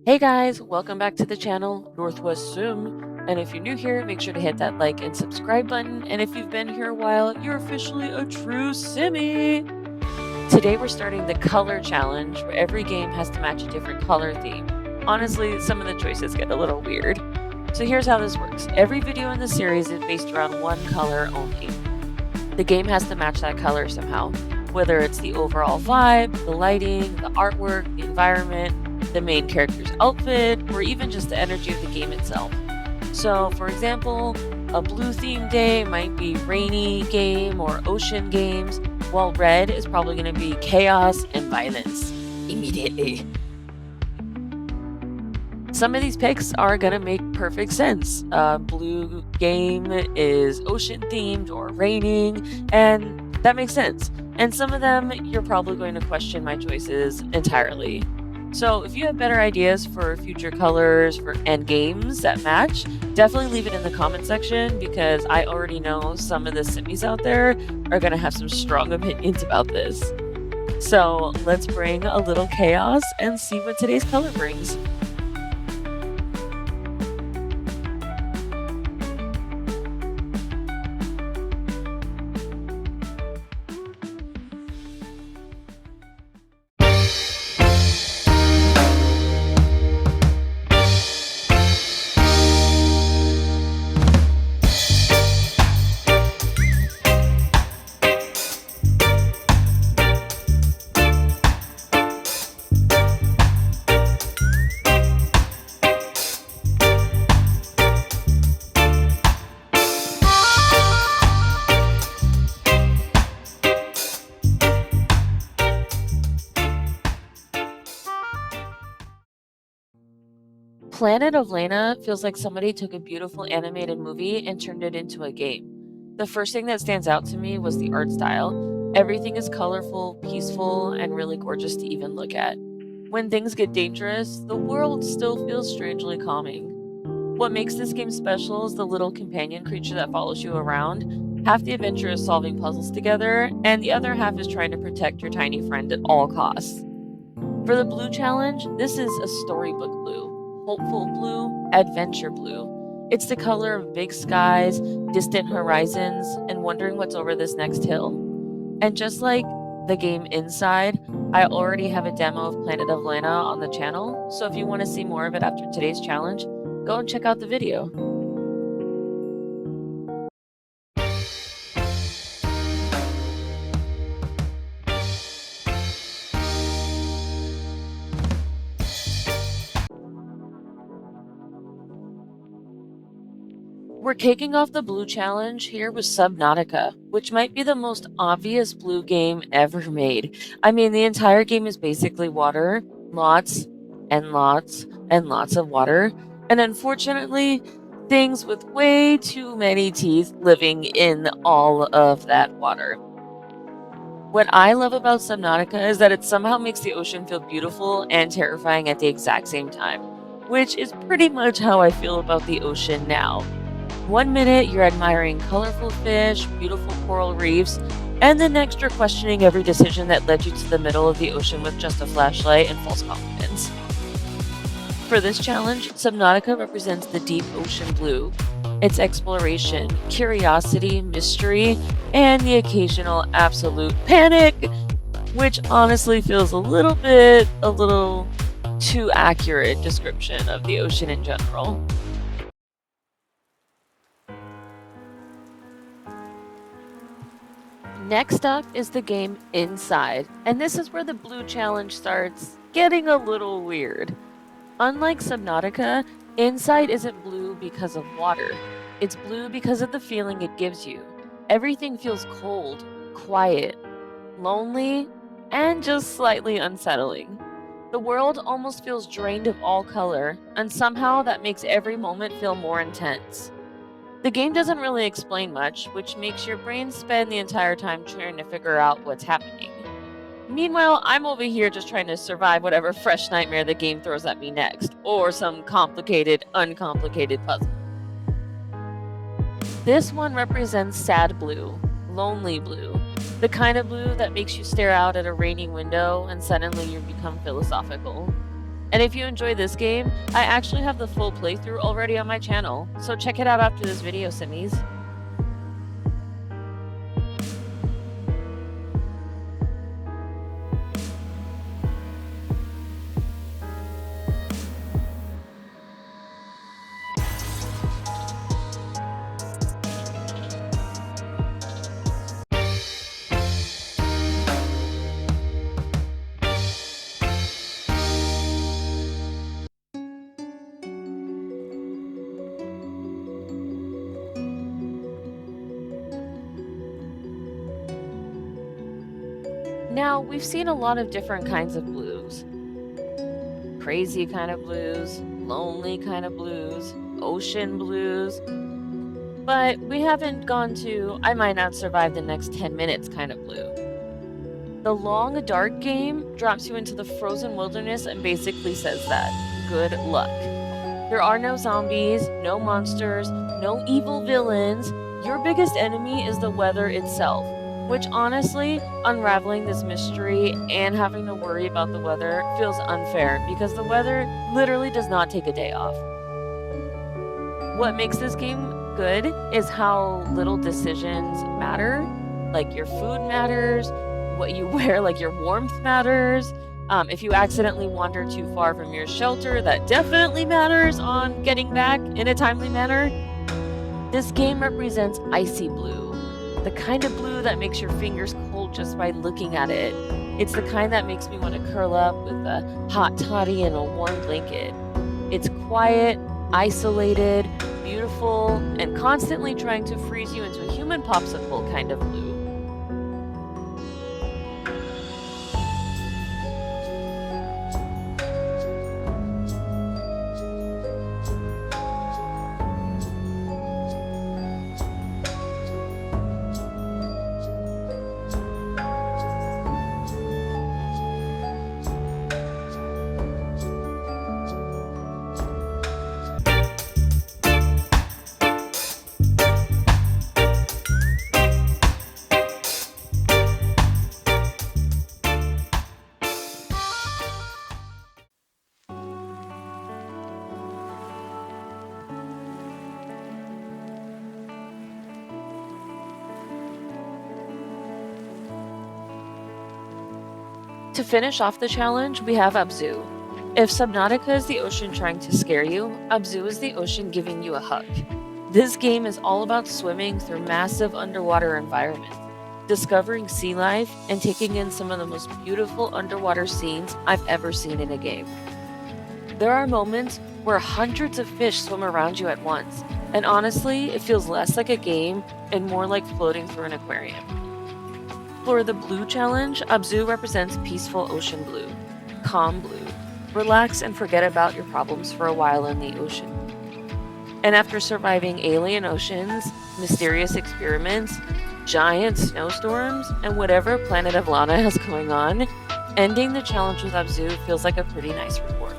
Hey guys, welcome back to the channel, Northwest Sim. And if you're new here, make sure to hit that like and subscribe button. And if you've been here a while, you're officially a true Simmy. Today we're starting the color challenge, where every game has to match a different color theme. Honestly, some of the choices get a little weird. So here's how this works. Every video in the series is based around one color only. The game has to match that color somehow, whether it's the overall vibe, the lighting, the artwork, the environment, the main character's outfit, or even just the energy of the game itself. So, for example, a blue themed day might be rainy game or ocean games, while red is probably going to be chaos and violence immediately. Some of these picks are going to make perfect sense. Blue game is ocean themed or raining, and that makes sense. And some of them, you're probably going to question my choices entirely. So if you have better ideas for future colors and games that match, definitely leave it in the comment section, because I already know some of the simmies out there are going to have some strong opinions about this. So let's bring a little chaos and see what today's color brings. Planet of Lana feels like somebody took a beautiful animated movie and turned it into a game. The first thing that stands out to me was the art style. Everything is colorful, peaceful, and really gorgeous to even look at. When things get dangerous, the world still feels strangely calming. What makes this game special is the little companion creature that follows you around. Half the adventure is solving puzzles together, and the other half is trying to protect your tiny friend at all costs. For the blue challenge, this is a storybook blue, hopeful blue, adventure blue. It's the color of big skies, distant horizons, and wondering what's over this next hill. And just like the game Inside, I already have a demo of Planet of Lana on the channel, so if you want to see more of it after today's challenge, go and check out the video. We're kicking off the blue challenge here with Subnautica, which might be the most obvious blue game ever made. I mean, the entire game is basically water, lots and lots and lots of water, and unfortunately, things with way too many teeth living in all of that water. What I love about Subnautica is that it somehow makes the ocean feel beautiful and terrifying at the exact same time, which is pretty much how I feel about the ocean now. One minute you're admiring colorful fish, beautiful coral reefs, and the next you're questioning every decision that led you to the middle of the ocean with just a flashlight and false confidence. For this challenge, Subnautica represents the deep ocean blue. It's exploration, curiosity, mystery, and the occasional absolute panic, which honestly feels a little too accurate description of the ocean in general. Next up is the game Inside, and this is where the blue challenge starts getting a little weird. Unlike Subnautica, Inside isn't blue because of water. It's blue because of the feeling it gives you. Everything feels cold, quiet, lonely, and just slightly unsettling. The world almost feels drained of all color, and somehow that makes every moment feel more intense. The game doesn't really explain much, which makes your brain spend the entire time trying to figure out what's happening. Meanwhile, I'm over here just trying to survive whatever fresh nightmare the game throws at me next, or some complicated, uncomplicated puzzle. This one represents sad blue, lonely blue, the kind of blue that makes you stare out at a rainy window and suddenly you become philosophical. And if you enjoy this game, I actually have the full playthrough already on my channel, so check it out after this video, Simmies. Now, we've seen a lot of different kinds of blues. Crazy kind of blues, lonely kind of blues, ocean blues. But we haven't gone to I might not survive the next 10 minutes kind of blue. The long, dark game drops you into the frozen wilderness and basically says that. Good luck. There are no zombies, no monsters, no evil villains. Your biggest enemy is the weather itself, which honestly, unraveling this mystery and having to worry about the weather feels unfair because the weather literally does not take a day off. What makes this game good is how little decisions matter. Like your food matters, what you wear, like your warmth matters. If you accidentally wander too far from your shelter, that definitely matters on getting back in a timely manner. This game represents icy blue, the kind of blue that makes your fingers cold just by looking at it. It's the kind that makes me want to curl up with a hot toddy and a warm blanket. It's quiet, isolated, beautiful, and constantly trying to freeze you into a human popsicle kind of blue. To finish off the challenge, we have Abzu. If Subnautica is the ocean trying to scare you, Abzu is the ocean giving you a hug. This game is all about swimming through massive underwater environments, discovering sea life, and taking in some of the most beautiful underwater scenes I've ever seen in a game. There are moments where hundreds of fish swim around you at once, and honestly, it feels less like a game and more like floating through an aquarium. For the blue challenge, Abzu represents peaceful ocean blue, calm blue. Relax and forget about your problems for a while in the ocean. And after surviving alien oceans, mysterious experiments, giant snowstorms, and whatever Planet of Lana has going on, ending the challenge with Abzu feels like a pretty nice reward.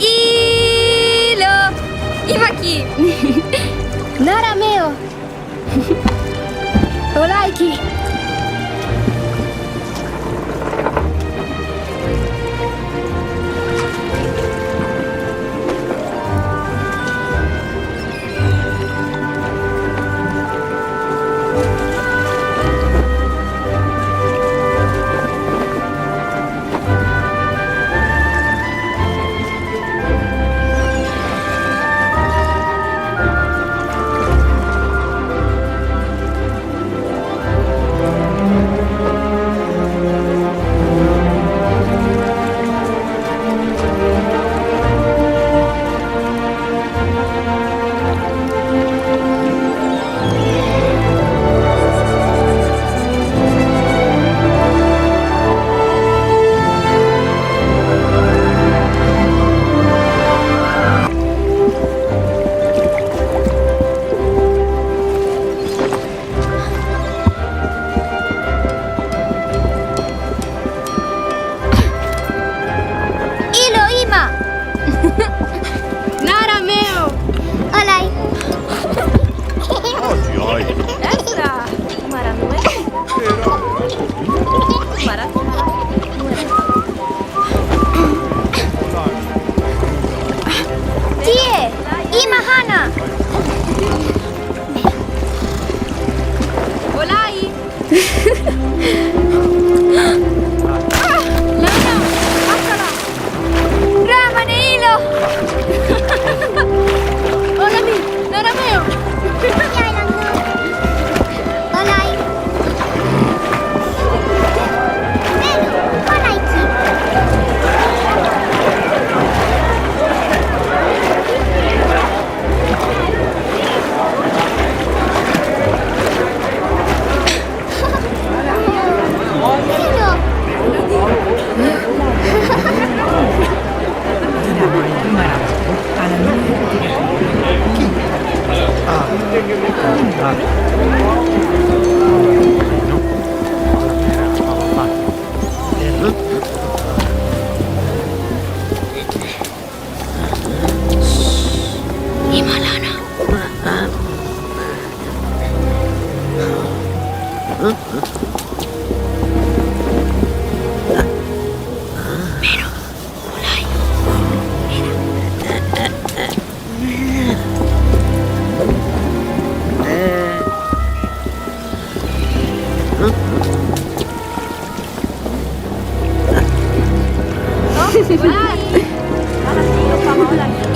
Ilo! Imaki! Narameo! Olaiki!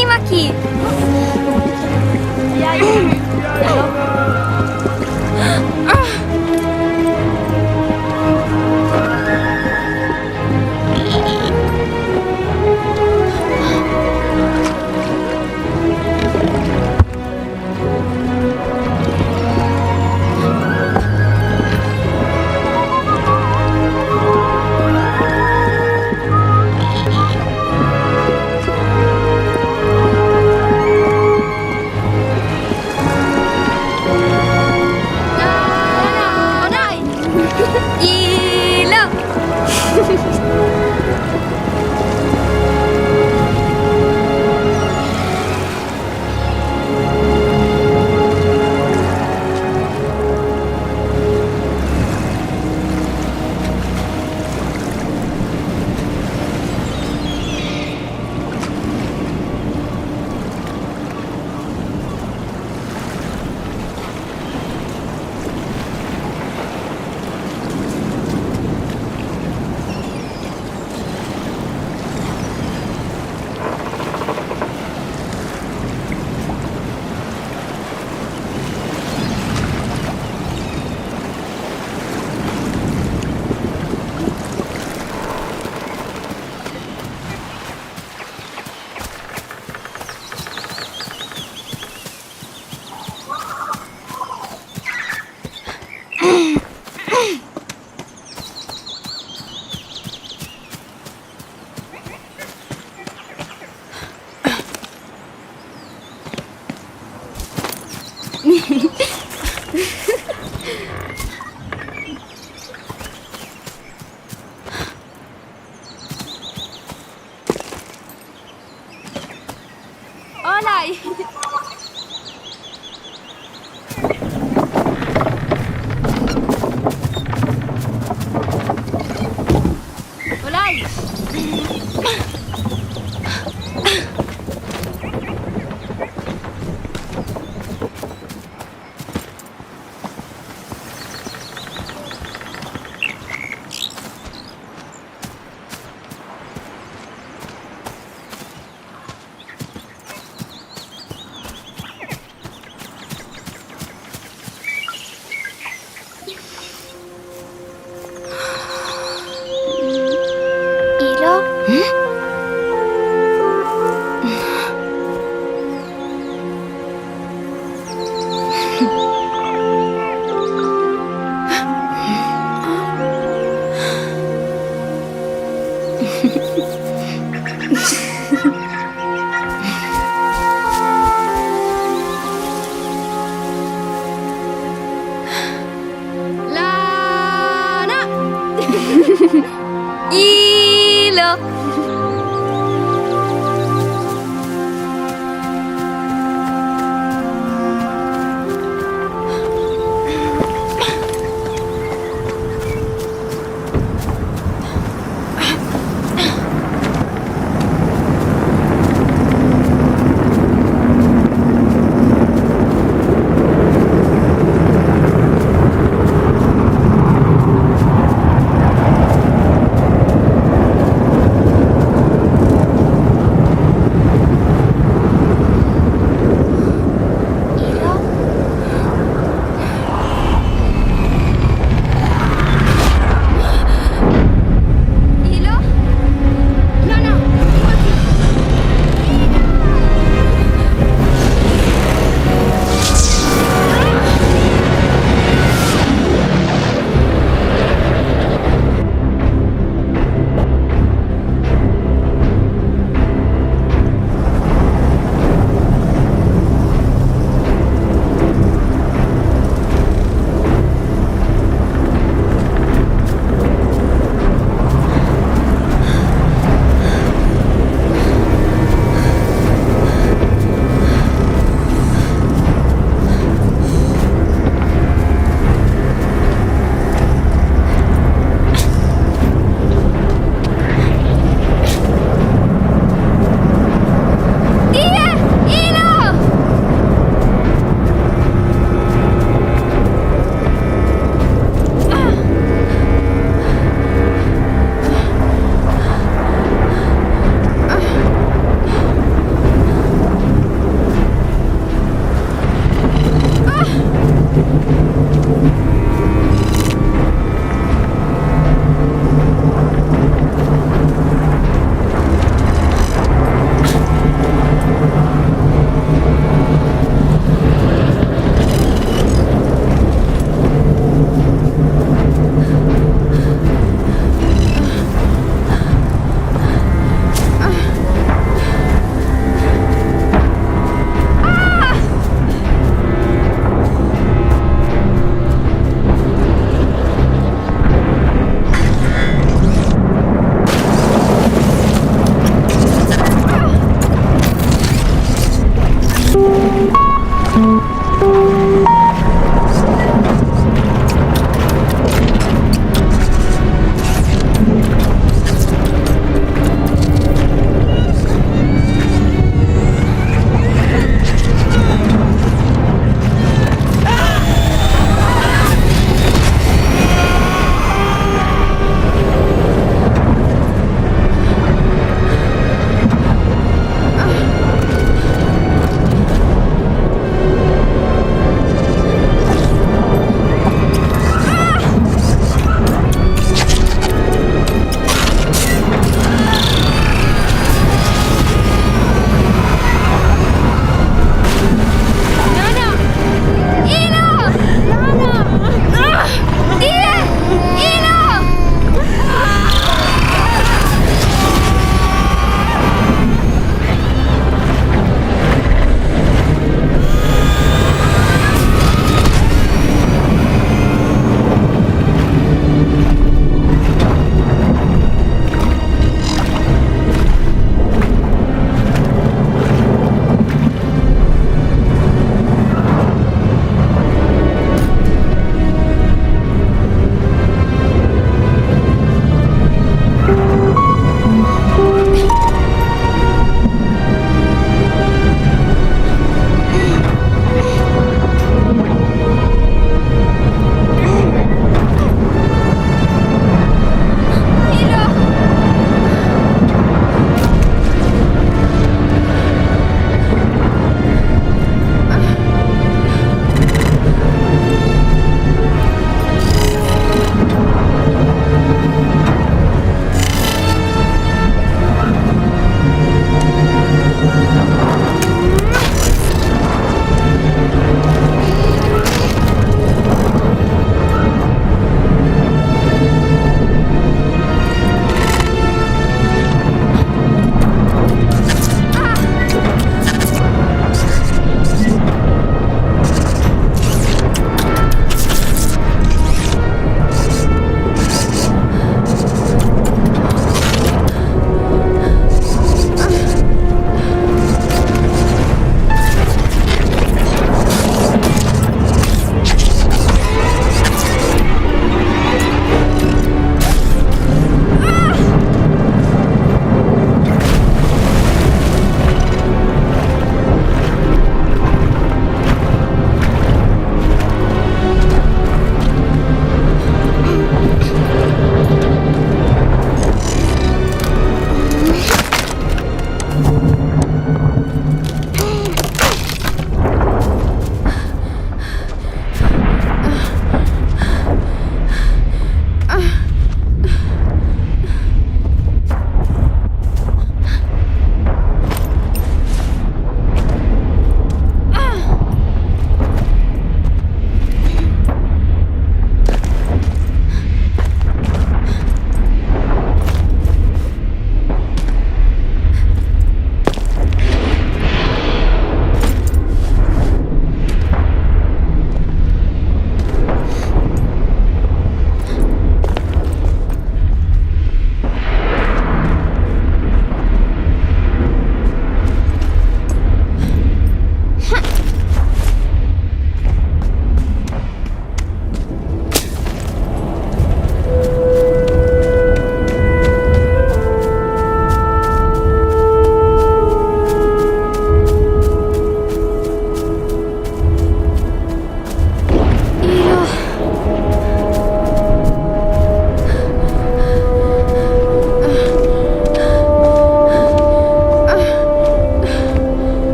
Imaki! Tranquilo.